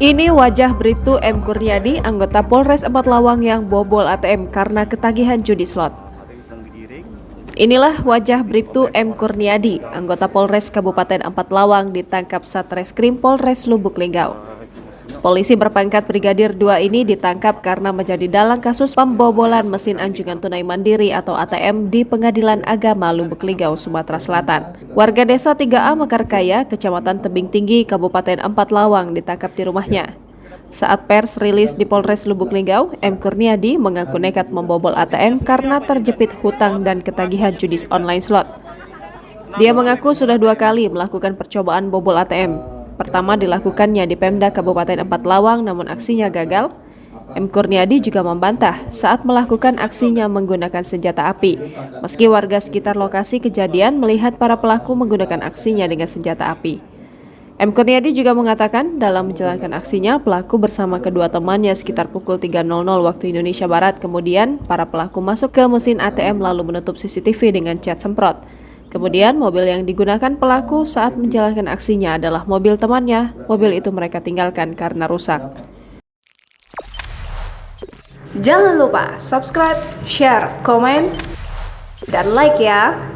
Ini wajah Bribtu M. Kurniadi, anggota Polres Empat Lawang yang bobol ATM karena ketagihan judi slot. Inilah wajah Bribtu M. Kurniadi, anggota Polres Kabupaten Empat Lawang ditangkap Satreskrim Polres Lubuk Linggau. Polisi berpangkat Brigadir 2 ini ditangkap karena menjadi dalang kasus pembobolan mesin anjungan tunai mandiri atau ATM di Pengadilan Agama Lubuk Linggau, Sumatera Selatan. Warga desa 3A Mekarkaya, Kecamatan Tebing Tinggi, Kabupaten Empat Lawang ditangkap di rumahnya. Saat pers rilis di Polres Lubuk Linggau, M. Kurniadi mengaku nekat membobol ATM karena terjepit hutang dan ketagihan judi online slot. Dia mengaku sudah 2 kali melakukan percobaan bobol ATM. Pertama dilakukannya di Pemda Kabupaten Empat Lawang, namun aksinya gagal. M. Kurniadi juga membantah saat melakukan aksinya menggunakan senjata api. Meski warga sekitar lokasi kejadian melihat para pelaku menggunakan aksinya dengan senjata api. M. Kurniadi juga mengatakan dalam menjalankan aksinya, pelaku bersama kedua temannya sekitar pukul 3.00 waktu Indonesia Barat. Kemudian para pelaku masuk ke mesin ATM lalu menutup CCTV dengan cat semprot. Kemudian mobil yang digunakan pelaku saat menjalankan aksinya adalah mobil temannya. Mobil itu mereka tinggalkan karena rusak. Jangan lupa subscribe, share, komen, dan like ya!